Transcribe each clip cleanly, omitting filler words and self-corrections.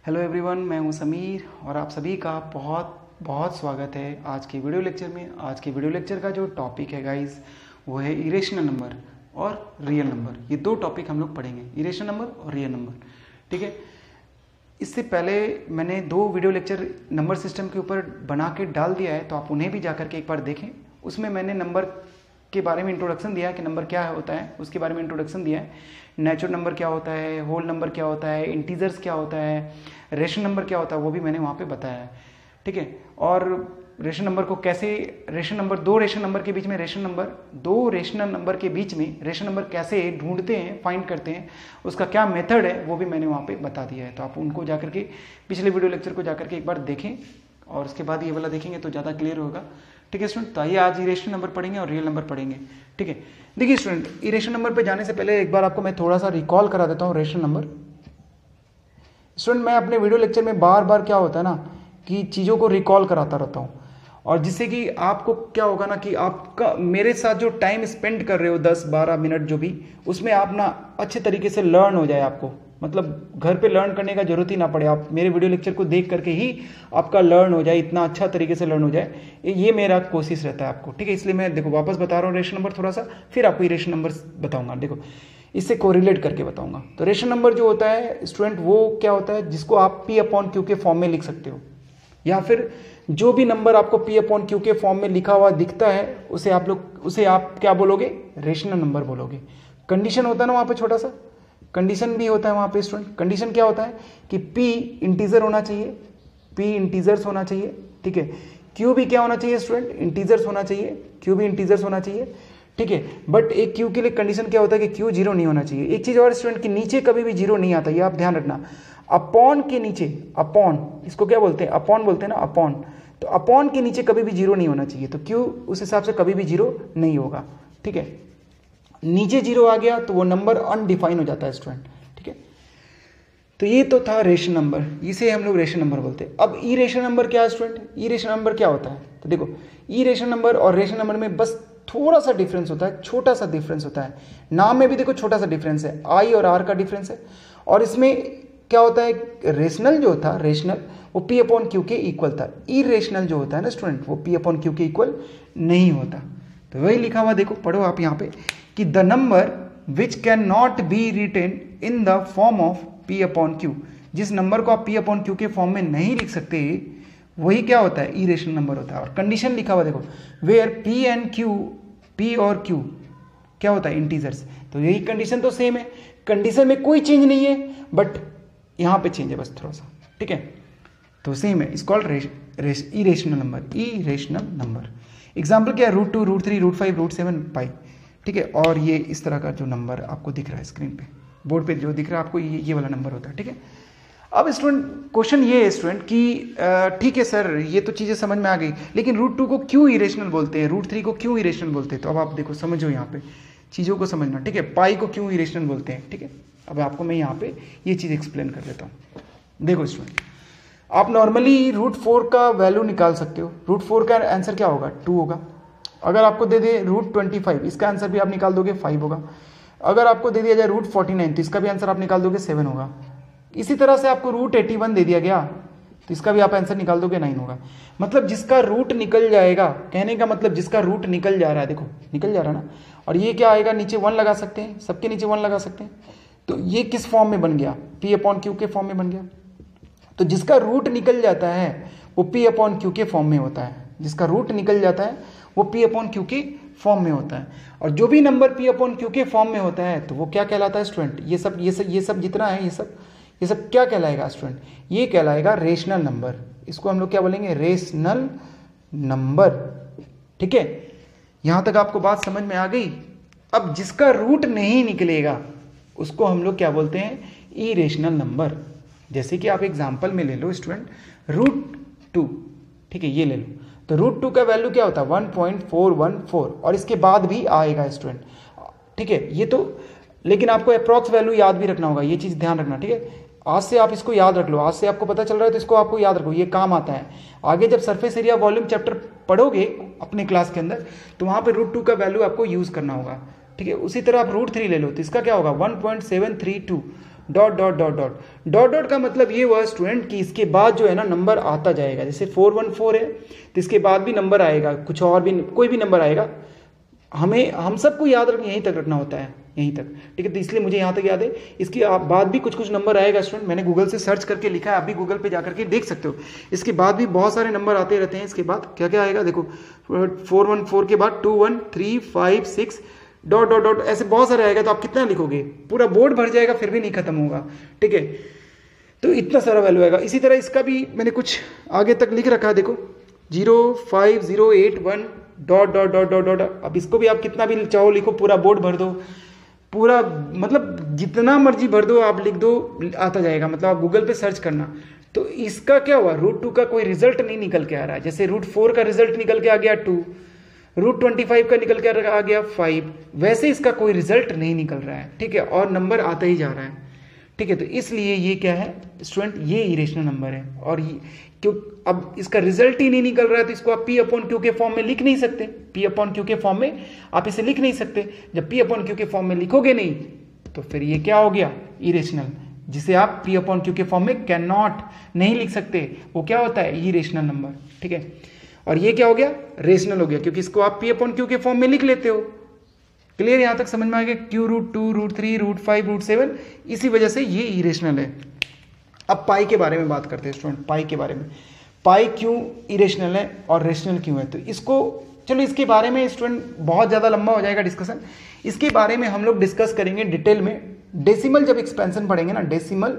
Hello everyone, मैं हूं समीर और आप सभी का बहुत बहुत स्वागत है आज के वीडियो लेक्चर में। आज के वीडियो लेक्चर का जो टॉपिक है गाइस, वो है इरेशनल नंबर और रियल नंबर। ये दो टॉपिक हम लोग पढ़ेंगे, इरेशनल नंबर और रियल नंबर। ठीक है, इससे पहले मैंने दो वीडियो लेक्चर नंबर सिस्टम के ऊपर बना के डाल दिया है, तो आप उन्हें भी जा करके एक बार देखें। उसमें मैंने नंबर के बारे में इंट्रोडक्शन दिया है कि नंबर क्या होता है, उसके बारे में इंट्रोडक्शन दिया है। नेचुरल नंबर क्या होता है, होल नंबर क्या होता है, इंटीजर्स क्या होता है, रेशनल नंबर क्या होता है, वो भी मैंने वहाँ पे बताया है। ठीक है, और रेशनल नंबर को कैसे, रेशनल नंबर दो रेशनल नंबर के बीच में रेशनल नंबर कैसे ढूंढते हैं, फाइंड करते हैं, उसका क्या मेथड है, वो भी मैंने वहाँ पे बता दिया है। तो आप उनको जाकर के पिछले वीडियो लेक्चर को जाकर के एक बार देखें और उसके बाद ये वाला देखेंगे तो ज़्यादा क्लियर होगा। ठीक है स्टूडेंट, तो आइए आज इरेशनल नंबर पढ़ेंगे और रियल नंबर पढ़ेंगे। ठीक है, देखिए स्टूडेंट, इरेशनल नंबर पे जाने से पहले एक बार आपको मैं थोड़ा सा रिकॉल करा देता हूँ रेशनल नंबर। स्टूडेंट, मैं अपने वीडियो लेक्चर में बार बार क्या होता है ना कि चीज़ों को रिकॉल कराता रहता हूँ, और जिससे कि आपको क्या होगा ना कि आपका मेरे साथ जो टाइम स्पेंड कर रहे हो 10-12 मिनट जो भी, उसमें आप ना अच्छे तरीके से लर्न हो जाए। आपको मतलब घर पे लर्न करने का जरूरत ही ना पड़े, आप मेरे वीडियो लेक्चर को देख करके ही आपका लर्न हो जाए, इतना अच्छा तरीके से लर्न हो जाए, ये मेरा कोशिश रहता है आपको। ठीक है, इसलिए मैं देखो वापस बता रहा हूँ रेशनल नंबर थोड़ा सा, फिर आपको ये रेशनल नंबर बताऊंगा। देखो इससे कोरिलेट करके बताऊंगा। तो रेशनल नंबर जो होता है स्टूडेंट, वो क्या होता है जिसको आप P/Q के फॉर्म में लिख सकते हो, या फिर जो भी नंबर आपको P/Q के फॉर्म में लिखा हुआ दिखता है उसे आप क्या बोलोगे, रेशनल नंबर बोलोगे। कंडीशन होता है ना वहाँ पे, छोटा सा कंडीशन भी होता है वहाँ पे स्टूडेंट। कंडीशन क्या होता है कि P इंटीजर होना चाहिए, P इंटीजर्स होना चाहिए। ठीक है, Q भी क्या होना चाहिए स्टूडेंट, इंटीजर्स होना चाहिए, Q भी इंटीजर्स होना चाहिए। ठीक है, बट एक Q के लिए कंडीशन क्या होता है कि Q जीरो नहीं होना चाहिए। एक चीज़ और स्टूडेंट, कि नीचे कभी भी जीरो नहीं आता, ये आप ध्यान रखना। अपॉन के नीचे, अपॉन इसको क्या बोलते हैं, अपॉन बोलते हैं ना, अपॉन, तो अपॉन के नीचे कभी भी जीरो नहीं होना चाहिए, तो Q उस हिसाब से कभी भी जीरो नहीं होगा। ठीक है, नीचे जीरो आ गया तो वो नंबर अनडिफाइन हो जाता है स्टूडेंट। ठीक है, तो ये तो था रेशनल नंबर, इसे हम लोग रेशनल नंबर बोलते हैं। अब ई रेशनल नंबर क्या है स्टूडेंट, ई रेशनल नंबर क्या होता है, तो देखो ई रेशनल नंबर और रेशनल नंबर में बस थोड़ा सा डिफरेंस होता है, छोटा सा डिफरेंस होता है। नाम में भी देखो छोटा सा डिफरेंस है, आई और आर का डिफरेंस है। और इसमें क्या होता है, रेशनल जो था, रेशनल वो P/Q के इक्वल था। इरेशनल जो होता है ना स्टूडेंट, वो P/Q के इक्वल नहीं होता। तो वही लिखा हुआ देखो, पढ़ो आप यहाँ पे कि the number which can not be written in the form of P/Q, जिस नंबर को आप P/Q के फॉर्म में नहीं लिख सकते वही क्या होता है, इरेशनल नंबर होता है। और कंडीशन लिखा हुआ देखो, where P and Q, P और Q क्या होता है, इंटीजर्स। तो यही कंडीशन तो सेम है, कंडीशन में कोई चेंज नहीं है, बट यहाँ पे चेंज है बस थोड़ा सा। ठीक है, तो सेम है, इस called irrational number, irrational number. Example क्या है, √2, √3, √5, √7, पाई। ठीक है, और ये इस तरह का जो नंबर आपको दिख रहा है स्क्रीन पे, बोर्ड पे जो दिख रहा है आपको, ये वाला नंबर होता है। ठीक है, अब स्टूडेंट क्वेश्चन ये है स्टूडेंट कि ठीक है सर, ये तो चीज़ें समझ में आ गई, लेकिन √2 को क्यों इरेशनल बोलते हैं, √3 को क्यों इरेशनल बोलते हैं। तो अब आप देखो, समझो यहाँ पे चीज़ों को समझना। ठीक है, पाई को क्यों इरेशनल बोलते हैं। ठीक है, अब आपको मैं यहाँ पे ये चीज़ एक्सप्लेन कर देता हूँ। देखो स्टूडेंट, आप नॉर्मली √4 का वैल्यू निकाल सकते हो। √4 का आंसर क्या होगा, 2 होगा। अगर आपको दे दे √25, इसका आंसर भी आप निकाल दोगे, 5 होगा। अगर आपको दे दिया जाए √49, तो इसका भी आंसर आप निकाल दोगे, 7 होगा। इसी तरह से आपको √81 दे दिया गया, तो इसका भी आप आंसर निकाल दोगे, 9 होगा। मतलब जिसका रूट निकल जाएगा, कहने का मतलब जिसका रूट निकल जा रहा है, देखो निकल जा रहा है ना, और ये क्या आएगा, नीचे 1 लगा सकते हैं, सबके नीचे 1 लगा सकते हैं। तो ये किस फॉर्म में बन गया, P/Q के फॉर्म में बन गया। तो जिसका रूट निकल जाता है वो P/Q के फॉर्म में होता है, जिसका रूट निकल जाता है वो P/Q के फॉर्म में होता है। और जो भी नंबर P/Q के फॉर्म में होता है तो वो क्या कहलाता है स्टूडेंट, ये सब जितना है, ये सब क्या कहलाएगा स्टूडेंट, ये कहलाएगा रेशनल नंबर। इसको हम लोग क्या बोलेंगे, रेशनल नंबर। ठीक है, यहां तक आपको बात समझ में आ गई। अब जिसका रूट नहीं निकलेगा उसको हम लोग क्या बोलते हैं, इरेशनल नंबर। जैसे कि आप एग्जांपल में ले लो स्टूडेंट, √2। ठीक है, ये ले लो, तो √2 का वैल्यू क्या होता है, 1.414, और इसके बाद भी आएगा स्टूडेंट। ठीक है, ये तो, लेकिन आपको अप्रॉक्स वैल्यू याद भी रखना होगा, ये चीज़ ध्यान रखना। ठीक है, आज से आप इसको याद रख लो, आज से आपको पता चल रहा है तो इसको आपको याद रखो, ये काम आता है। आगे जब सरफेस एरिया वॉल्यूम चैप्टर पढ़ोगे अपने क्लास के अंदर, तो वहाँ पे √2 का वैल्यू आपको यूज़ करना होगा। ठीक है, उसी तरह आप √3 ले लो, तो इसका क्या होगा, 1.732, dot dot dot dot dot dot का मतलब ये हुआ स्टूडेंट कि इसके बाद जो है ना नंबर आता जाएगा। जैसे 414 है तो इसके बाद भी नंबर आएगा, कुछ और भी कोई भी नंबर आएगा, हम सबको याद रखना, यहीं तक रखना होता है, यहीं तक, ठीक है। तो इसलिए मुझे यहाँ तक याद है। इसके बाद भी कुछ कुछ नंबर आएगा स्टूडेंट, मैंने गूगल से सर्च करके लिखा है, आप भी गूगल पे जाकर के देख सकते हो। इसके बाद भी बहुत सारे नंबर आते रहते हैं। इसके बाद क्या क्या आएगा देखो, 414 के बाद 2 1 3 5 6 डॉट डॉट डॉट ऐसे बहुत सारे आएगा। तो आप कितना लिखोगे, पूरा बोर्ड भर जाएगा, फिर भी नहीं खत्म होगा, ठीक है। तो इतना सारा वैल्यू आएगा। इसी तरह इसका भी मैंने कुछ आगे तक लिख रखा है, देखो 05081 dot dot dot dot dot. अब इसको भी आप कितना भी चाहो लिखो, पूरा बोर्ड भर दो, पूरा मतलब जितना मर्जी भर दो, आप लिख दो, आता जाएगा। मतलब आप गूगल पे सर्च करना। तो इसका क्या हुआ, √2 का कोई रिजल्ट नहीं निकल के आ रहा है। जैसे √4 का रिजल्ट निकल के आ गया 2, √25 का निकल के आ गया 5, वैसे इसका कोई रिजल्ट नहीं निकल रहा है, ठीक है, और नंबर आता ही जा रहा है, ठीक है। तो इसलिए ये क्या है स्टूडेंट, ये इरेशनल नंबर है। और क्यों अब इसका रिजल्ट ही नहीं निकल रहा है, तो इसको आप P/Q के फॉर्म में लिख नहीं सकते। P/Q के फॉर्म में आप इसे लिख नहीं सकते। जब P/Q के फॉर्म में लिखोगे नहीं तो फिर ये क्या हो गया, इरेशनल, जिसे आप P/Q के फॉर्म में कैन नॉट नहीं लिख सकते, वो क्या होता है, इरेशनल नंबर, ठीक है। और ये क्या हो गया, रेशनल हो गया, क्योंकि इसको आप P/Q के फॉर्म में लिख लेते हो। क्लियर, यहां तक समझ में आ गया, Q√2 √3 √5 √7, इसी वजह से ये इरेशनल है। अब पाई के बारे में बात करते हैं स्टूडेंट, पाई के बारे में, पाई क्यों इरेशनल है और रेशनल क्यों है। तो इसको चलो, इसके बारे में स्टूडेंट बहुत ज़्यादा लंबा हो जाएगा डिस्कशन, इसके बारे में हम लोग डिस्कस करेंगे डिटेल में। डेसिमल जब एक्सपेंशन पढ़ेंगे ना, डेसिमल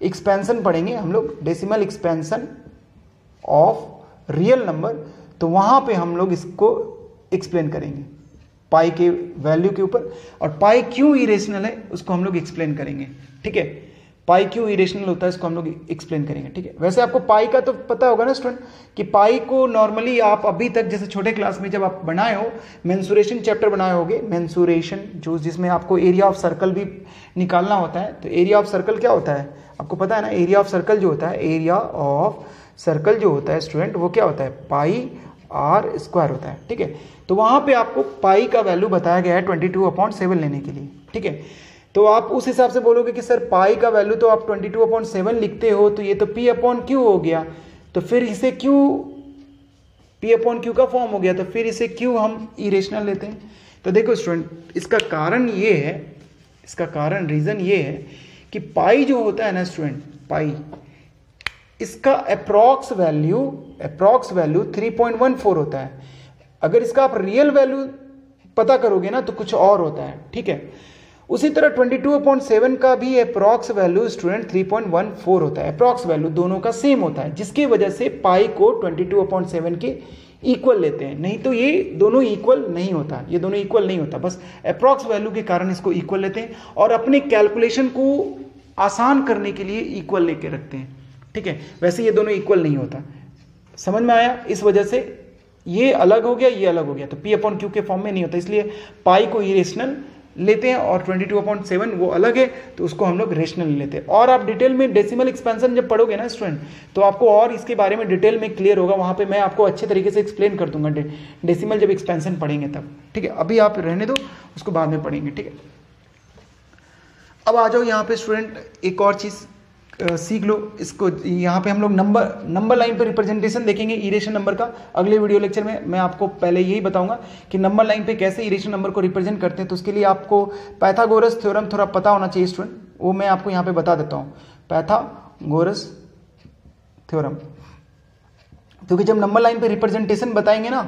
एक्सपेंशन पढ़ेंगे हम लोग, decimal expansion of real number, तो वहाँ पे हम लोग इसको एक्सप्लेन करेंगे पाई के वैल्यू के ऊपर। और पाई क्यों इरेशनल है उसको हम लोग एक्सप्लेन करेंगे, ठीक है। पाई क्यों इरेशनल होता है इसको हम लोग एक्सप्लेन करेंगे, ठीक है। वैसे आपको पाई का तो पता होगा ना स्टूडेंट, कि पाई को नॉर्मली आप अभी तक जैसे छोटे क्लास में जब आप बनाए हो, मेंसुरेशन चैप्टर बनाए होगे, मेंसुरेशन जो जिसमें आपको एरिया ऑफ सर्कल भी निकालना होता है। तो एरिया ऑफ सर्कल क्या होता है आपको पता है ना, एरिया ऑफ सर्कल जो होता है, एरिया ऑफ सर्कल जो होता है स्टूडेंट, वो क्या होता है, पाई r² होता है, ठीक है। तो वहां पे आपको पाई का वैल्यू बताया गया है 22/7 लेने के लिए, ठीक है। तो आप उस हिसाब से बोलोगे कि सर पाई का वैल्यू तो आप 22/7 लिखते हो, तो ये तो P/Q हो गया, तो फिर इसे क्यों P/Q का फॉर्म हो गया, तो फिर इसे क्यों हम इरेशनल लेते हैं। तो देखो स्टूडेंट, इसका कारण ये है, इसका कारण रीजन ये है कि पाई जो होता है ना स्टूडेंट, पाई इसका अप्रॉक्स वैल्यू 3.14 होता है। अगर इसका आप रियल वैल्यू पता करोगे ना तो कुछ और होता है, ठीक है। उसी तरह 22/7 का भी अप्रॉक्स वैल्यू स्टूडेंट 3.14 होता है। अप्रॉक्स वैल्यू दोनों का सेम होता है, जिसकी वजह से पाई को 22/7 के इक्वल लेते हैं। नहीं तो ये दोनों इक्वल नहीं होता, ये दोनों इक्वल नहीं होता, बस अप्रॉक्स वैल्यू के कारण इसको इक्वल लेते हैं और अपने कैलकुलेशन को आसान करने के लिए इक्वल लेके रखते हैं, ठीक है। वैसे ये दोनों इक्वल नहीं होता, समझ में आया। इस वजह से ये अलग हो गया, ये अलग हो गया, तो P/Q के फॉर्म में नहीं होता, इसलिए पाई को इरेशनल लेते हैं और 22/7 वो अलग है, तो उसको हम लोग रेशनल लेते हैं। और आप डिटेल में डेसिमल एक्सपेंशन जब पढ़ोगे ना स्टूडेंट, तो आपको और इसके बारे में डिटेल में क्लियर होगा, वहां पे मैं आपको अच्छे तरीके से एक्सप्लेन कर दूंगा डेसिमल जब एक्सपेंशन पढ़ेंगे तब, ठीक है। अभी आप रहने दो, उसको बाद में पढ़ेंगे, ठीक है। अब आ जाओ यहाँ पे स्टूडेंट, एक और चीज सीख लो इसको। यहाँ पे हम लोग नंबर लाइन पे रिप्रेजेंटेशन देखेंगे इरेशनल नंबर का। अगले वीडियो लेक्चर में मैं आपको पहले यही बताऊंगा कि नंबर लाइन पे कैसे इरेशनल नंबर को रिप्रेजेंट करते हैं। तो उसके लिए आपको पाइथागोरस थ्योरम थोड़ा पता होना चाहिए स्टूडेंट, वो मैं आपको यहाँ पे बता देता हूँ, पाइथागोरस थ्योरम। क्योंकि जब नंबर लाइन पे रिप्रेजेंटेशन बताएंगे ना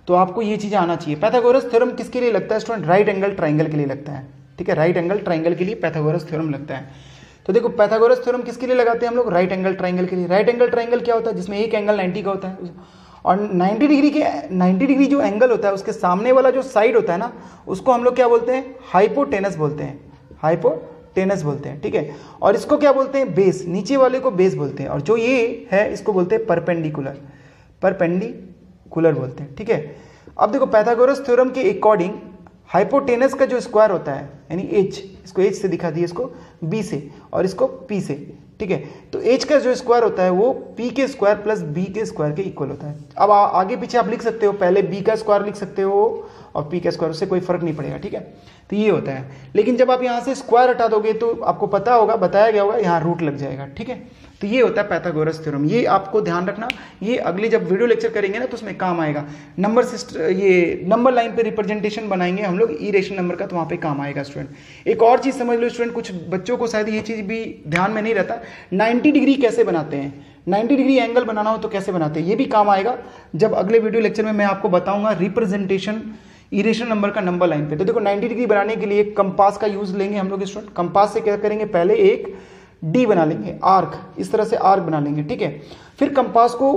तो आपको ये चीजें आना चाहिए। पाइथागोरस थ्योरम किसके लिए लगता है स्टूडेंट, राइट एंगल ट्राइंगल के लिए लगता है, ठीक है। राइट एंगल ट्राइंगल के लिए पाइथागोरस थ्योरम लगता है। तो देखो पाइथागोरस थ्योरम किसके लिए लगाते हैं हम लोग, राइट एंगल ट्राइंगल के लिए। राइट एंगल ट्राइंगल क्या होता है, जिसमें एक एंगल 90 का होता है और 90 डिग्री जो एंगल होता है उसके सामने वाला जो साइड होता है ना, उसको हम लोग क्या बोलते हैं, हाइपोटेनस बोलते हैं, हाइपोटेनस बोलते हैं, ठीक है। और इसको क्या बोलते हैं, बेस, नीचे वाले को बेस बोलते हैं। और जो ये है इसको बोलते हैं परपेंडिकुलर, परपेंडिकुलर बोलते हैं, ठीक है। अब देखो पाइथागोरस थ्योरम के अकॉर्डिंग हाइपोटेनस का जो स्क्वायर होता है यानी h, इसको h से दिखा दिए, इसको b से और इसको p से, ठीक है। तो h का जो स्क्वायर होता है वो p के स्क्वायर प्लस b के स्क्वायर के इक्वल होता है। अब आगे पीछे आप लिख सकते हो, पहले b का स्क्वायर लिख सकते हो और p का स्क्वायर, उससे कोई फर्क नहीं पड़ेगा, ठीक है। तो ये होता है, लेकिन जब आप यहाँ से स्क्वायर हटा दोगे तो आपको पता होगा, बताया गया होगा, यहाँ रूट लग जाएगा, ठीक है। तो ये होता है पाइथागोरस थ्योरम, ये आपको ध्यान रखना, ये अगले जब वीडियो लेक्चर करेंगे ना तो उसमें काम आएगा। ये नंबर लाइन पे रिप्रेजेंटेशन बनाएंगे हम लोग ई रेशनल नंबर का, तो वहाँ पे काम आएगा स्टूडेंट। एक और चीज़ समझ लो स्टूडेंट, कुछ बच्चों को शायद ये चीज़ भी ध्यान में नहीं रहता, 90 डिग्री कैसे बनाते हैं, 90 डिग्री एंगल बनाना हो तो कैसे बनाते हैं, ये भी काम आएगा जब अगले वीडियो लेक्चर में मैं आपको बताऊंगा रिप्रेजेंटेशन इरेशनल नंबर का नंबर लाइन पे। तो देखो 90 डिग्री बनाने के लिए कंपास का यूज लेंगे हम लोग स्टूडेंट। कंपास से क्या करेंगे, पहले एक डी बना लेंगे, आर्क, इस तरह से आर्क बना लेंगे, ठीक है। फिर कंपास को,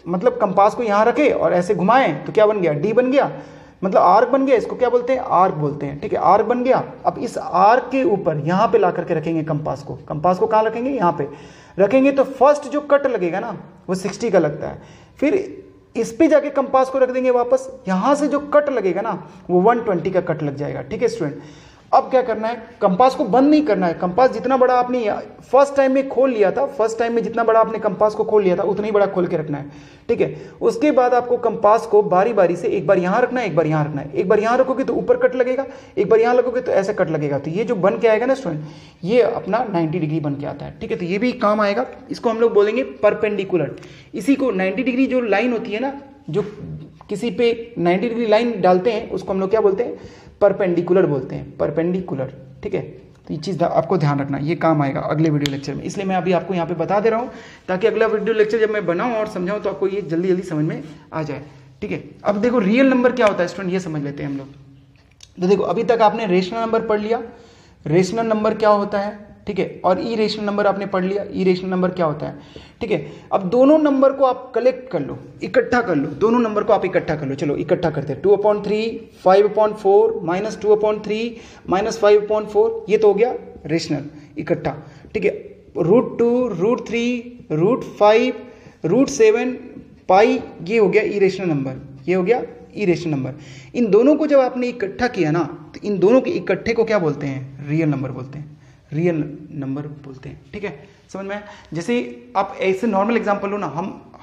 मतलब कंपास को यहाँ रखे और ऐसे घुमाएं तो क्या बन गया, डी बन गया, मतलब आर्क बन गया, इसको क्या बोलते हैं, आर्क बोलते हैं, ठीक है। आर्क बन गया। अब इस आर्क के ऊपर यहाँ पे ला करके रखेंगे कंपास को। कंपास को कहाँ रखेंगे, यहाँ पे रखेंगे, तो फर्स्ट जो कट लगेगा ना वो 60 का लगता है। फिर इस पे जाके कंपास को रख देंगे वापस, यहां से जो कट लगेगा ना वो 120 का कट लग जाएगा, ठीक है स्टूडेंट। अब क्या करना है, कंपास को बंद नहीं करना है। कंपास जितना बड़ा आपने फर्स्ट टाइम में खोल लिया था, फर्स्ट टाइम में जितना बड़ा आपने कंपास को खोल लिया था उतना ही बड़ा खोल के रखना है, ठीक है। उसके बाद आपको कंपास को बारी बारी से एक बार यहां रखना है, एक बार यहां रखना है। एक बार यहां रखोगे तो ऊपर कट लगेगा, एक बार यहां लगोगे तो ऐसे कट लगेगा। तो ये जो बन के आएगा ना स्टूडेंट, ये अपना 90 डिग्री बन के आता है, ठीक है। तो ये भी काम आएगा, इसको हम लोग बोलेंगे परपेंडिकुलर। इसी को 90 डिग्री जो लाइन होती है ना, जो किसी पे 90 डिग्री लाइन डालते हैं उसको हम लोग क्या बोलते हैं, परपेंडिकुलर बोलते हैं, परपेंडिकुलर, ठीक है। तो ये चीज़ आपको ध्यान रखना, ये काम आएगा अगले वीडियो लेक्चर में, इसलिए मैं अभी आपको यहाँ पे बता दे रहा हूँ ताकि अगला वीडियो लेक्चर जब मैं बनाऊँ और समझाऊँ तो आपको ये जल्दी जल्दी समझ में आ जाए, ठीक है। अब देखो रियल नंबर क्या होता है स्टूडेंट, ये समझ लेते हैं हम लोग। तो देखो अभी तक आपने रेशनल नंबर पढ़ लिया, रेशनल नंबर क्या होता है, ठीक है, और ई रेशनल नंबर आपने पढ़ लिया, ई रेशनल नंबर क्या होता है, ठीक है। अब दोनों नंबर को आप कलेक्ट कर लो, इकट्ठा कर लो, दोनों नंबर को आप इकट्ठा कर लो। चलो इकट्ठा करते हैं, 2/3, 5/4, -2/3, -5/4, ये तो हो गया रेशनल इकट्ठा, ठीक है। √2, √3, √5, √7, पाई, ये हो गया ई रेशनल नंबर, ये हो गया ई रेशनल नंबर। इन दोनों को जब आपने इकट्ठा किया ना तो इन दोनों के इकट्ठे को क्या बोलते हैं, रियल नंबर बोलते हैं, रियल नंबर बोलते हैं, ठीक है। समझ में, जैसे आप ऐसे नॉर्मल एग्जांपल लो ना,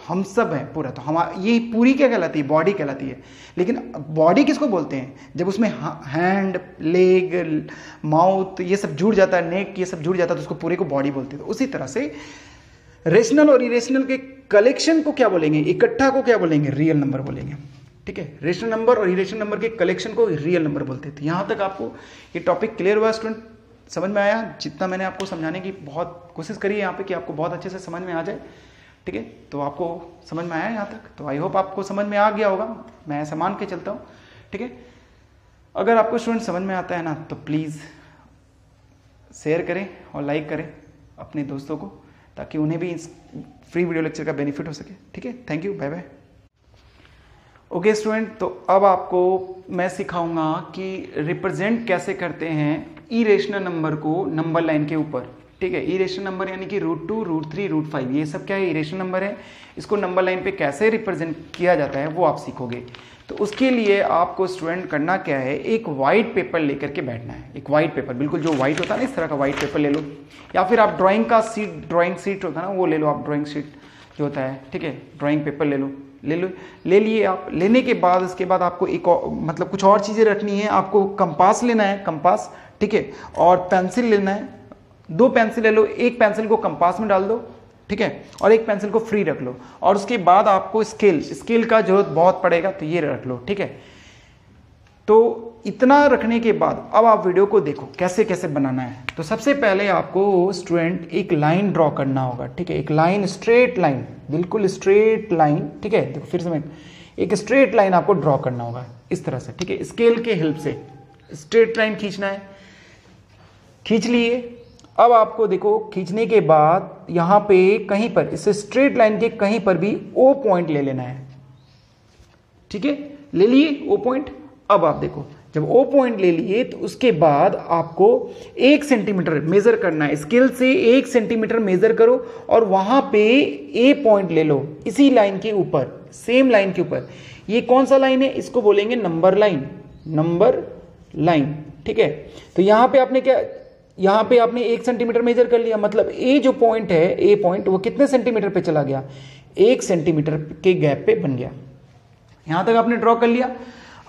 हम सब हैं पूरा, तो हम ये पूरी क्या कहलाती है, बॉडी कहलाती है। लेकिन बॉडी किसको बोलते हैं, जब उसमें हैंड, लेग, माउथ ये सब जुड़ जाता है, नेक ये सब जुड़ जाता है तो उसको पूरे को बॉडी बोलते हैं। तो उसी तरह से रेशनल और इरेशनल के कलेक्शन को क्या बोलेंगे, इकट्ठा को क्या बोलेंगे, रियल नंबर बोलेंगे, ठीक है। रेशनल नंबर और इरेशनल नंबर के कलेक्शन को रियल नंबर बोलते हैं। तो यहाँ तक आपको ये टॉपिक क्लियर हुआ स्टूडेंट, समझ में आया? जितना मैंने आपको समझाने की बहुत कोशिश करी है यहाँ पे कि आपको बहुत अच्छे से समझ में आ जाए, ठीक है। तो आपको समझ में आया यहाँ तक, तो आई होप आपको समझ में आ गया होगा, मैं ऐसा मान के चलता हूँ, ठीक है। अगर आपको स्टूडेंट समझ में आता है ना तो प्लीज़ शेयर करें और लाइक करें अपने दोस्तों को, ताकि उन्हें भी इस फ्री वीडियो लेक्चर का बेनिफिट हो सके, ठीक है। Thank you, bye bye. Okay student, तो अब आपको मैं सिखाऊंगा कि रिप्रेजेंट कैसे करते हैं ई रेशनल नंबर को नंबर लाइन के ऊपर, ठीक है। ई रेशनल नंबर यानी कि √2, √3, √5 ये सब क्या है, ई रेशनल नंबर है। इसको नंबर लाइन पे कैसे रिप्रेजेंट किया जाता है वो आप सीखोगे। तो उसके लिए आपको स्टूडेंट करना क्या है, एक वाइट पेपर लेकर के बैठना है, एक वाइट पेपर, बिल्कुल जो वाइट होता है ना इस तरह का वाइट पेपर ले लो, या फिर आप ड्राइंग शीट होता है ना वो ले लो, आप ड्राइंग शीट जो होता है, ठीक है, ड्राइंग पेपर ले लो, ले लिए आप। लेने के बाद इसके बाद आपको एक मतलब कुछ और चीज़ें रखनी है, आपको कंपास लेना है, कंपास, ठीक है, और पेंसिल लेना है, 2 पेंसिल ले लो, एक पेंसिल को कंपास में डाल दो, ठीक है, और एक पेंसिल को फ्री रख लो। और उसके बाद आपको स्केल का जरूरत बहुत पड़ेगा तो ये रख लो, ठीक है। तो इतना रखने के बाद अब आप वीडियो को देखो कैसे कैसे बनाना है। तो सबसे पहले आपको स्टूडेंट एक लाइन ड्रॉ करना होगा, ठीक है, एक लाइन, स्ट्रेट लाइन, बिल्कुल स्ट्रेट लाइन, ठीक है। देखो फिर से मैं, एक स्ट्रेट लाइन आपको ड्रॉ करना होगा इस तरह से, ठीक है। स्केल के हेल्प से स्ट्रेट लाइन खींचना है, खींच लिए। अब आपको देखो खींचने के बाद यहां पे कहीं पर इस स्ट्रेट लाइन के कहीं पर भी O पॉइंट ले लेना है, ठीक है, ले लिए O पॉइंट। अब आप देखो जब O पॉइंट ले लिए तो उसके बाद आपको 1 सेंटीमीटर मेजर करना है, स्केल से 1 सेंटीमीटर मेजर करो और वहां पे A पॉइंट ले लो, इसी लाइन के ऊपर, सेम लाइन के ऊपर। ये कौन सा लाइन है, इसको बोलेंगे नंबर लाइन, नंबर लाइन, ठीक है। तो यहां पे आपने क्या यहाँ पे आपने 1 सेंटीमीटर मेजर कर लिया, मतलब ए जो पॉइंट है, ए पॉइंट वो कितने सेंटीमीटर पे चला गया, 1 सेंटीमीटर के गैप पे बन गया। यहाँ तक आपने ड्रॉ कर लिया।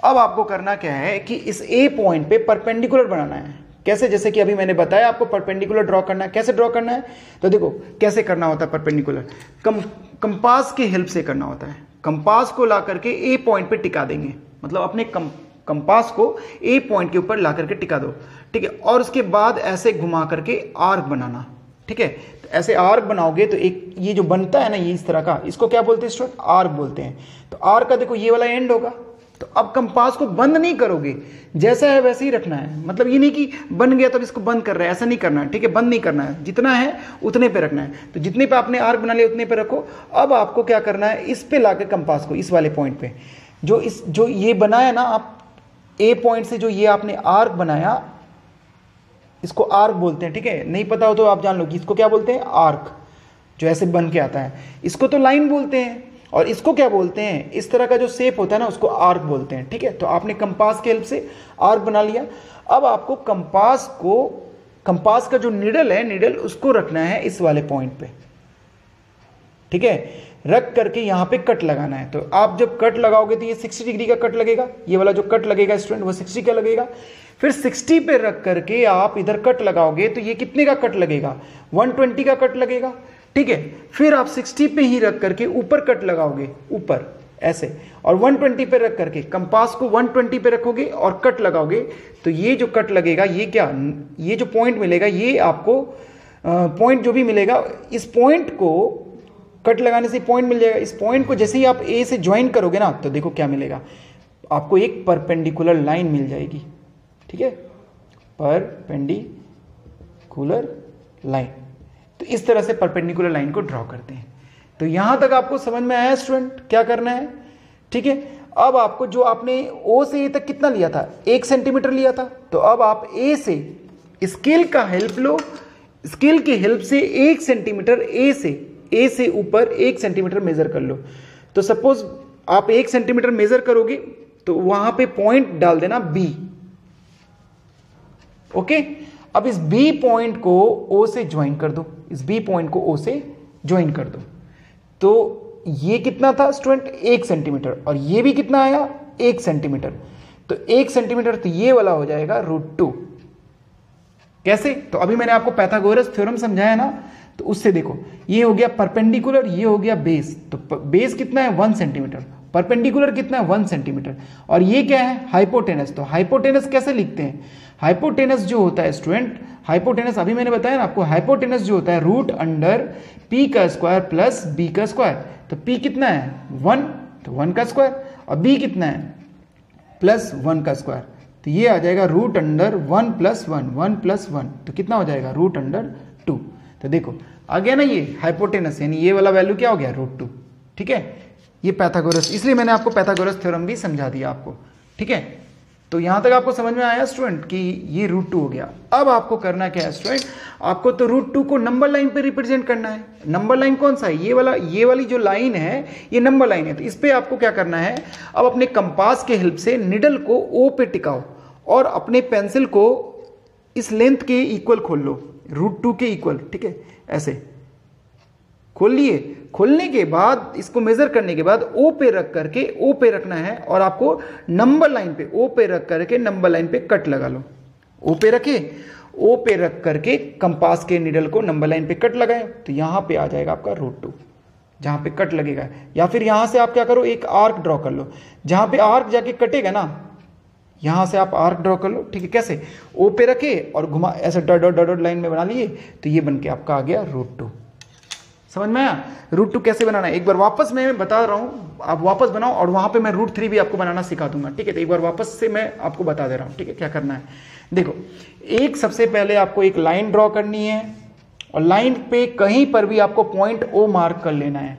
अब आपको करना क्या है कि इस ए पॉइंट पे परपेंडिकुलर बनाना है। कैसे? जैसे कि अभी मैंने बताया आपको परपेंडिकुलर ड्रॉ करना है। कैसे ड्रॉ करना है? तो देखो कैसे करना होता है परपेंडिकुलर, कंपास की हेल्प से करना होता है। कंपास को ला करके ए पॉइंट पे टिका देंगे, मतलब अपने कंपास को ए पॉइंट के ऊपर ला करके टिका दो, ठीक है। और उसके बाद ऐसे घुमा करके आर्क बनाना, ठीक है। तो ऐसे आर्क बनाओगे तो एक ये जो बनता है ना, ये इस तरह का, इसको क्या बोलते हैं स्टूडेंट? आर्क बोलते हैं। तो आर्क का देखो ये वाला एंड होगा। तो अब कंपास को बंद नहीं करोगे, जैसा है वैसे ही रखना है। मतलब ये नहीं कि बन गया तो इसको बंद कर रहे हैं, ऐसा नहीं करना है, ठीक है। बंद नहीं करना है, जितना है उतने पे रखना है। तो जितने पे आपने आर्क बना लिया उतने पे रखो। अब आपको क्या करना है, इस पे लाकर कंपास को इस वाले पॉइंट पे जो ये बनाया ना आप ए पॉइंट से, जो ये आपने आर्क बनाया, इसको आर्क बोलते हैं, ठीक है। नहीं पता हो तो आप जान लो कि इसको क्या बोलते हैं, आर्क, जो ऐसे बन के आता है। इसको तो लाइन बोलते हैं, और इसको क्या बोलते हैं, इस तरह का जो शेप होता है ना, उसको आर्क बोलते हैं, ठीक है। तो आपने कंपास के हेल्प से आर्क बना लिया। अब आपको कंपास का जो निडल है, निडल उसको रखना है इस वाले पॉइंट पे, ठीक है। रख करके यहाँ पे कट लगाना है। तो आप जब कट लगाओगे तो ये 60 डिग्री का कट लगेगा। ये वाला जो कट लगेगा स्टूडेंट वो 60 का लगेगा। फिर 60 पे रख करके आप इधर कट लगाओगे तो ये कितने का कट लगेगा, 120 का कट लगेगा, ठीक है। फिर आप 60 पे ही रख करके ऊपर कट लगाओगे, ऊपर ऐसे, और 120 पे रख करके कंपास को 120 पे रखोगे और कट लगाओगे। तो ये जो कट लगेगा, ये क्या, ये जो पॉइंट मिलेगा, ये आपको पॉइंट जो भी मिलेगा, इस पॉइंट को कट लगाने से पॉइंट मिल जाएगा। इस पॉइंट को जैसे ही आप ए से ज्वाइन करोगे ना, तो देखो क्या मिलेगा, आपको एक परपेंडिकुलर लाइन मिल जाएगी, ठीक है। Perpendicular line. तो इस तरह से परपेंडिकुलर लाइन को ड्रॉ करते हैं। तो यहां तक आपको समझ में आया स्टूडेंट क्या करना है, ठीक है। अब आपको जो आपने ओ से ए तक कितना लिया था, 1 सेंटीमीटर लिया था। तो अब आप ए से स्केल का हेल्प लो, स्केल की हेल्प से 1 सेंटीमीटर ए से ऊपर 1 सेंटीमीटर मेजर कर लो। तो सपोज आप 1 सेंटीमीटर मेजर करोगे तो वहां पे पॉइंट डाल देना बी, ओके। अब इस बी पॉइंट को ओ से ज्वाइन कर दो, इस बी पॉइंट को ओ से ज्वाइन कर दो। तो ये कितना था स्टूडेंट, 1 सेंटीमीटर, और ये भी कितना आया, 1 सेंटीमीटर। तो 1 सेंटीमीटर, तो ये वाला हो जाएगा √2। कैसे? तो अभी मैंने आपको पाइथागोरस थ्योरम समझाया ना, तो उससे देखो, ये हो गया परपेंडिकुलर, ये हो गया बेस। तो बेस कितना है, 1 सेंटीमीटर, परपेंडिकुलर कितना है, 1 सेंटीमीटर, और ये क्या है, हाइपोटेनस। तो हाइपोटेनस कैसे लिखते हैं, हाइपोटेनस जो होता है स्टूडेंट, हाइपोटेनस अभी मैंने बताया ना आपको, हाइपोटेनस जो होता है √p का स्क्वायर प्लस b का स्क्वायर। तो p कितना है, 1, तो 1 का स्क्वायर, और b कितना है, प्लस 1 का स्क्वायर। तो ये आ जाएगा √1 + 1, 1 + 1, तो कितना हो जाएगा, √2। तो देखो आ गया ना ये हाइपोटेनस, यानी ये वाला वैल्यू क्या हो गया, √2, ठीक है। ये पाइथागोरस, इसलिए मैंने आपको पाइथागोरस थ्योरम भी समझा दिया आपको, ठीक है। तो यहां तक आपको समझ में आया स्टूडेंट कि ये √2 हो गया। अब आपको करना क्या है स्टूडेंट, आपको तो √2 को नंबर लाइन पे रिप्रेजेंट करना है। नंबर लाइन कौन सा है, ये वाली जो लाइन है, ये नंबर लाइन है। तो इस पे आपको क्या करना है, अब अपने कंपास के हेल्प से निडल को ओ पे टिकाओ और अपने पेंसिल को इस लेंथ के इक्वल खोल लो, √2 के इक्वल, ठीक है। ऐसे खोल लिए, खोलने के बाद इसको मेजर करने के बाद ओ पे रख करके, ओ पे रखना है, और आपको नंबर लाइन पे ओ पे रख करके नंबर लाइन पे कट लगा लो। ओ पे रखे, ओ पे रख करके कंपास के निडल को नंबर लाइन पे कट लगाए, तो यहां पे आ जाएगा आपका √2, जहां पे कट लगेगा। या फिर यहां से आप क्या करो, एक आर्क ड्रॉ कर लो, जहां पे आर्क जाके कटेगा ना, यहां से आप आर्क ड्रॉ कर लो, ठीक है। कैसे, ओ पे रखे और घुमा, ऐसे डॉट डॉट डॉट लाइन में बना लिए, तो ये बन के आपका आ गया √2। समझ में आया, √2 कैसे बनाना है, एक बार वापस मैं बता रहा हूं, आप वापस बनाओ, और वहां पे मैं √3 भी आपको बनाना सिखा दूंगा, ठीक है। तो एक बार वापस से मैं आपको बता दे रहा हूं, ठीक है, क्या करना है। देखो, एक सबसे पहले आपको एक लाइन ड्रॉ करनी है, और लाइन पे कहीं पर भी आपको पॉइंट ओ मार्क कर लेना है।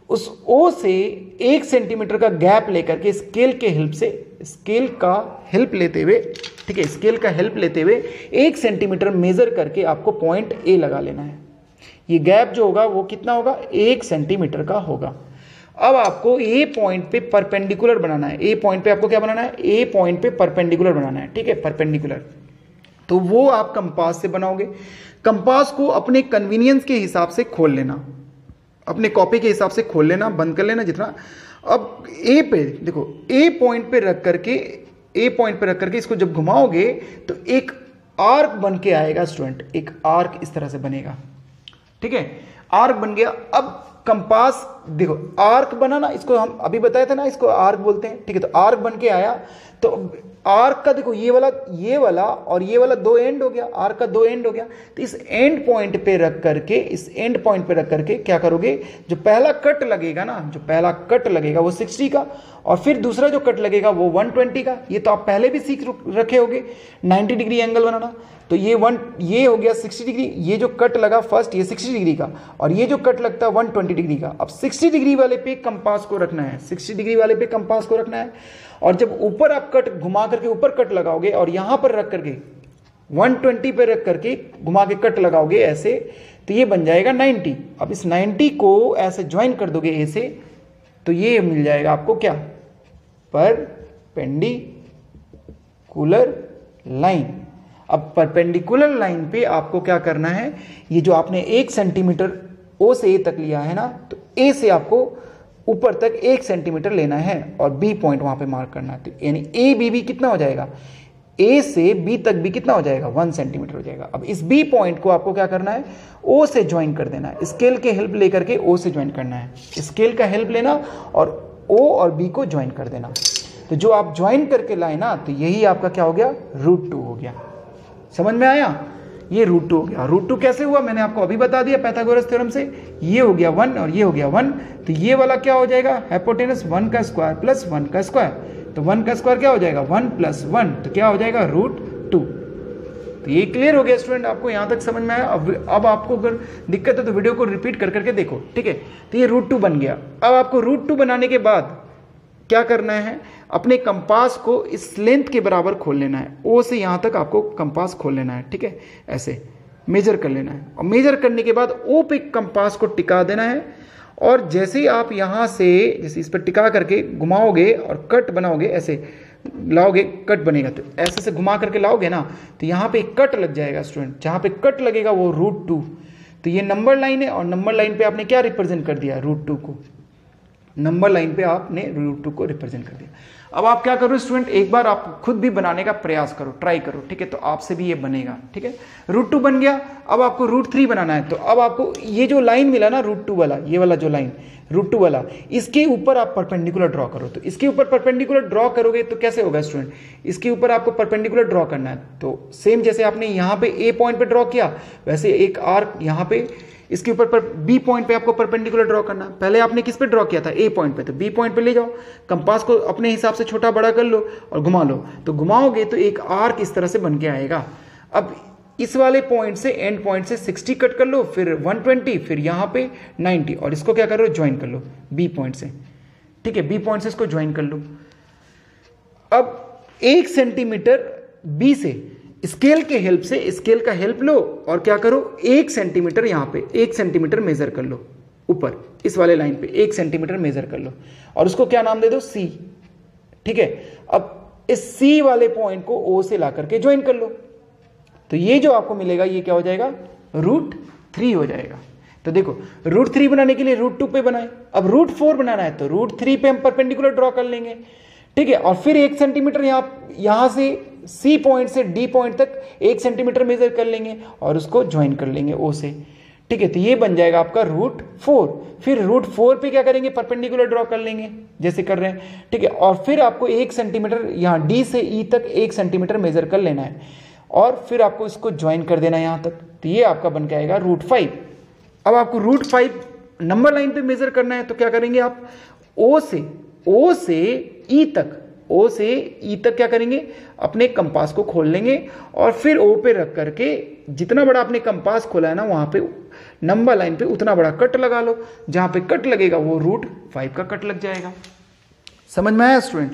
उस ओ से 1 सेंटीमीटर का गैप लेकर के स्केल के हेल्प से, स्केल का हेल्प लेते हुए, ठीक है, स्केल का हेल्प लेते हुए 1 सेंटीमीटर मेजर करके आपको पॉइंट ए लगा लेना है। ये गैप जो होगा वो कितना होगा, 1 सेंटीमीटर का होगा। अब आपको ए पॉइंट पे परपेंडिकुलर बनाना है। ए पॉइंट पे आपको क्या बनाना है, ए पॉइंट पे परपेंडिकुलर बनाना है, ठीक है, परपेंडिकुलर। तो वो आप कंपास से बनाओगे। कंपास को अपने कन्वीनियंस के हिसाब से खोल लेना, अपने कॉपी के हिसाब से खोल लेना, बंद कर लेना जितना। अब ए पे देखो, ए पॉइंट पे रख करके इसको जब घुमाओगे तो एक आर्क बन के आएगा स्टूडेंट, एक आर्क इस तरह से बनेगा, ठीक है, आर्क बन गया। अब कंपास देखो, आर्क बना ना, इसको हम अभी बताए थे ना, इसको आर्क बोलते हैं, ठीक है। तो आर्क बन के आया, तो आर्क का देखो ये वाला और ये वाला दो एंड हो गया, आर्क का दो एंड हो गया। तो इस एंड पॉइंट पे रख करके क्या करोगे, जो पहला कट लगेगा ना, जो पहला कट लगेगा वो 60 का, और फिर दूसरा जो कट लगेगा वो 120 का। ये तो आप पहले भी सीख रखे होगे 90 डिग्री एंगल बनाना। तो ये हो गया 60 डिग्री, ये जो कट लगा फर्स्ट ये 60 डिग्री का, और ये जो कट लगता है 120 डिग्री का। अब 60 डिग्री वाले पे कंपास को रखना है, 60 डिग्री वाले पे कंपास को रखना है। और जब ऊपर आप कट घुमा करके ऊपर कट लगाओगे और यहां पर रख करके 120 पे रख करके घुमा के कट लगाओगे ऐसे, तो ये बन जाएगा 90। अब इस 90 को ऐसे ज्वाइन कर दोगे ए से, तो ये मिल जाएगा आपको क्या, परपेंडिकुलर लाइन। अब परपेंडिकुलर लाइन पे आपको क्या करना है, ये जो आपने 1 सेंटीमीटर ओ से ए तक लिया है ना, तो ए से आपको ऊपर तक 1 सेंटीमीटर लेना है और बी पॉइंट वहां पे मार्क करना है। तो यानी ए बी कितना हो जाएगा, ए से बी तक भी कितना हो जाएगा, 1 सेंटीमीटर हो जाएगा। अब इस बी पॉइंट को आपको क्या करना है, ओ से ज्वाइन कर देना है, स्केल के हेल्प लेकर के ओ से ज्वाइन करना है, स्केल का हेल्प लेना और ओ और बी को ज्वाइन कर देना। तो जो आप ज्वाइन करके लाए ना, तो यही आपका क्या हो गया, √2 हो गया। समझ में आया, ये √2 हो गया। √2 कैसे हुआ, मैंने आपको अभी बता दिया पाइथागोरस थ्योरम से। ये हो गया 1 और ये हो गया 1, तो ये वाला क्या हो जाएगा, हाइपोटेनस 1 का स्क्वायर प्लस 1 का स्क्वायर। तो 1 का स्क्वायर क्या हो जाएगा, 1 + 1, तो क्या हो जाएगा, √2। तो ये क्लियर हो गया स्टूडेंट, आपको यहां तक समझ में आया। अब आपको अगर दिक्कत है तो वीडियो को रिपीट कर करके देखो, ठीक है। तो ये √2 बन गया। अब आपको √2 बनाने के बाद क्या करना है, अपने कंपास को इस लेंथ के बराबर खोल लेना है, ओ से यहां तक आपको कंपास खोल लेना है, ठीक है, ऐसे मेजर कर लेना है। और मेजर करने के बाद ओ पे कंपास को टिका देना है, और जैसे ही आप यहां से जैसे इस पर टिका करके घुमाओगे और कट बनाओगे, ऐसे लाओगे कट बनेगा, तो ऐसे से घुमा करके लाओगे ना, तो यहां पे कट लग जाएगा स्टूडेंट, जहां पे कट लगेगा वो √2। तो ये नंबर लाइन है, और नंबर लाइन पे आपने क्या रिप्रेजेंट कर दिया, √2 को, नंबर लाइन पे आपने √2 को रिप्रेजेंट कर दिया। अब आप क्या करो स्टूडेंट, एक बार आप खुद भी बनाने का प्रयास करो, ट्राई करो, ठीक है, तो आपसे भी ये बनेगा, ठीक है। √2 बन गया। अब आपको √3 बनाना है, तो अब आपको ये जो लाइन मिला ना √2 वाला, ये वाला जो लाइन √2 वाला, इसके ऊपर आप परपेंडिकुलर ड्रॉ करो। तो इसके ऊपर परपेंडिकुलर ड्रॉ करोगे तो कैसे होगा स्टूडेंट, इसके ऊपर आपको परपेंडिकुलर ड्रॉ करना है। तो सेम जैसे आपने यहाँ पे ए पॉइंट पे ड्रॉ किया, वैसे एक आर्क यहाँ पे इसके ऊपर बी पॉइंट पे आपको परपेंडिकुलर ड्रॉ करना। पहले आपने किस पे ड्रॉ किया था, ए पॉइंट पे, तो बी पॉइंट पे ले जाओ, कंपास को अपने हिसाब से छोटा बड़ा कर लो और घुमा लो। तो घुमाओगे तो एक आर्क इस तरह से बन के आएगा। अब इस वाले पॉइंट से, एंड पॉइंट से 60 कट कर लो, फिर 120, फिर यहां पे 90, और इसको क्या करो, ज्वाइन कर लो बी पॉइंट से, ठीक है, बी पॉइंट से इसको ज्वाइन कर लो। अब 1 सेंटीमीटर बी से स्केल के हेल्प से, स्केल का हेल्प लो और क्या करो, 1 सेंटीमीटर यहां पे 1 सेंटीमीटर मेजर कर लो, ऊपर इस वाले लाइन पे 1 सेंटीमीटर मेजर कर लो, और उसको क्या नाम दे दो, C, ठीक है। अब इस C वाले पॉइंट को O से ला करके ज्वाइन कर लो, तो ये जो आपको मिलेगा ये क्या हो जाएगा, √3 हो जाएगा। तो देखो √3 बनाने के लिए √2 पे बनाए, अब √4 बनाना है तो √3 पे हम परपेंडिकुलर ड्रॉ कर लेंगे, ठीक है। और फिर 1 सेंटीमीटर यहां से C पॉइंट से D पॉइंट तक 1 सेंटीमीटर मेजर कर लेंगे और उसको ज्वाइन कर लेंगे O से, ठीक है। तो ये बन जाएगा आपका √4। फिर √4 पे क्या करेंगे, परपेंडिकुलर ड्रॉ कर लेंगे जैसे कर रहे हैं, ठीक है। और फिर आपको 1 सेंटीमीटर यहाँ D से E तक 1 सेंटीमीटर मेजर कर लेना है, और फिर आपको इसको ज्वाइन कर देना है यहाँ तक। तो ये आपका बन के आएगा √5। अब आपको √5 नंबर लाइन पे मेजर करना है, तो क्या करेंगे आप, O से E तक क्या करेंगे, अपने कंपास को खोल लेंगे, और फिर O पे रख करके जितना बड़ा आपने कंपास खोला है ना, वहां पे नंबर लाइन पे उतना बड़ा कट लगा लो, जहां पे कट लगेगा वो √5 का कट लग जाएगा। समझ में आया स्टूडेंट?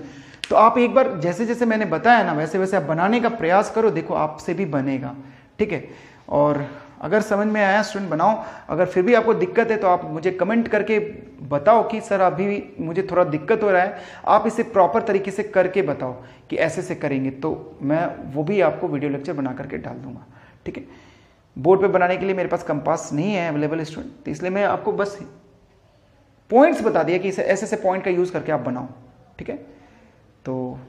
तो आप एक बार जैसे जैसे मैंने बताया ना, वैसे वैसे आप बनाने का प्रयास करो, देखो आपसे भी बनेगा, ठीक है। और अगर समझ में आया स्टूडेंट बनाओ, अगर फिर भी आपको दिक्कत है तो आप मुझे कमेंट करके बताओ कि सर अभी मुझे थोड़ा दिक्कत हो रहा है, आप इसे प्रॉपर तरीके से करके बताओ कि ऐसे से करेंगे, तो मैं वो भी आपको वीडियो लेक्चर बना करके डाल दूंगा। ठीक है, बोर्ड पे बनाने के लिए मेरे पास कंपास नहीं है अवेलेबल स्टूडेंट, तो इसलिए मैं आपको बस पॉइंट्स बता दिया कि ऐसे ऐसे पॉइंट का यूज करके आप बनाओ। ठीक है, तो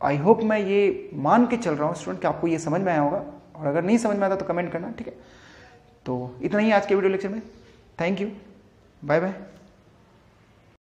आई होप मैं ये मान के चल रहा हूँ स्टूडेंट कि आपको ये समझ में आया होगा, और अगर नहीं समझ में आता तो कमेंट करना। ठीक है, तो इतना ही आज के वीडियो लेक्चर में। Thank you, bye bye.